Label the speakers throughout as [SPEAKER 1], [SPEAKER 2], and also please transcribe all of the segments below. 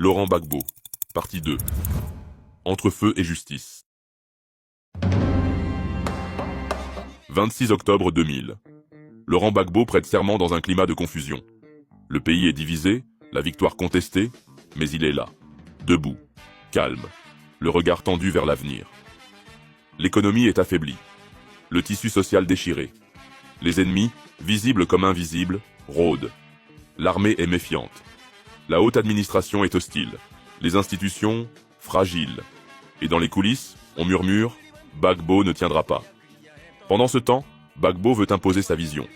[SPEAKER 1] Laurent Gbagbo, partie 2. Entre feu et justice. 26 octobre 2000. Laurent Gbagbo prête serment dans un climat de confusion. Le pays est divisé, la victoire contestée, mais il est là, debout, calme, le regard tendu vers l'avenir. L'économie est affaiblie, le tissu social déchiré. Les ennemis, visibles comme invisibles, rôdent. L'armée est méfiante. La haute administration est hostile. Les institutions, fragiles. Et dans les coulisses, on murmure « Gbagbo ne tiendra pas ». Pendant ce temps, Gbagbo veut imposer sa vision.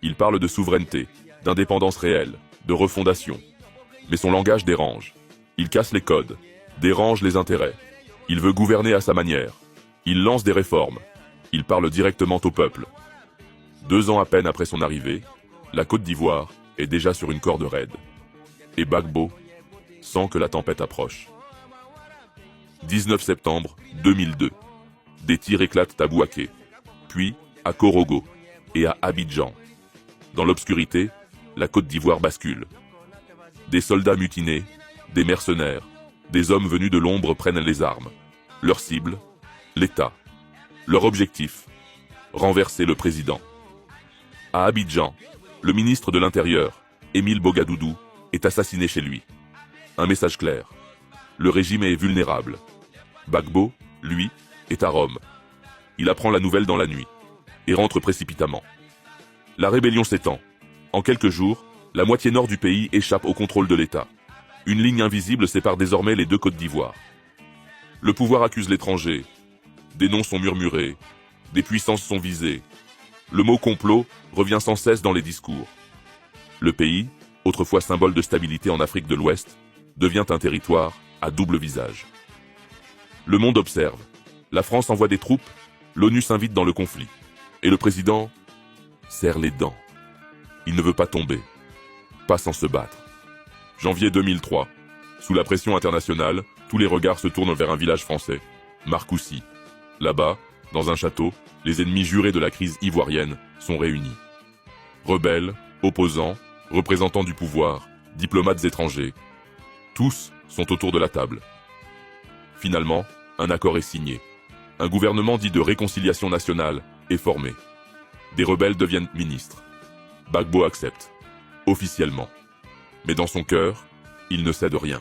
[SPEAKER 1] Il parle de souveraineté, d'indépendance réelle, de refondation. Mais son langage dérange. Il casse les codes, dérange les intérêts. Il veut gouverner à sa manière. Il lance des réformes. Il parle directement au peuple. 2 ans à peine après son arrivée, la Côte d'Ivoire est déjà sur une corde raide. Et Gbagbo sent que la tempête approche. 19 septembre 2002. Des tirs éclatent à Bouaké, puis à Korogo et à Abidjan. Dans l'obscurité, la Côte d'Ivoire bascule. Des soldats mutinés, des mercenaires, des hommes venus de l'ombre prennent les armes. Leur cible, l'État. Leur objectif, renverser le président. À Abidjan, le ministre de l'Intérieur, Émile Bogadoudou, est assassiné chez lui. Un message clair. Le régime est vulnérable. Gbagbo, lui, est à Rome. Il apprend la nouvelle dans la nuit et rentre précipitamment. La rébellion s'étend. En quelques jours, la moitié nord du pays échappe au contrôle de l'État. Une ligne invisible sépare désormais les 2 Côtes d'Ivoire. Le pouvoir accuse l'étranger. Des noms sont murmurés. Des puissances sont visées. Le mot complot revient sans cesse dans les discours. Le pays, autrefois symbole de stabilité en Afrique de l'Ouest, devient un territoire à double visage. Le monde observe. La France envoie des troupes, l'ONU s'invite dans le conflit. Et le président serre les dents. Il ne veut pas tomber, pas sans se battre. Janvier 2003. Sous la pression internationale, tous les regards se tournent vers un village français, Marcoussis. Là-bas, dans un château, les ennemis jurés de la crise ivoirienne sont réunis. Rebelles, opposants, représentants du pouvoir, diplomates étrangers, tous sont autour de la table. Finalement, un accord est signé. Un gouvernement dit de réconciliation nationale est formé. Des rebelles deviennent ministres. Gbagbo accepte, officiellement. Mais dans son cœur, il ne cède rien.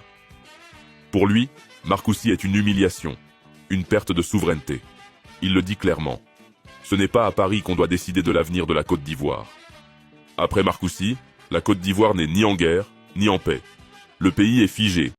[SPEAKER 1] Pour lui, Marcoussis est une humiliation, une perte de souveraineté. Il le dit clairement. Ce n'est pas à Paris qu'on doit décider de l'avenir de la Côte d'Ivoire. Après Marcoussis, la Côte d'Ivoire n'est ni en guerre, ni en paix. Le pays est figé,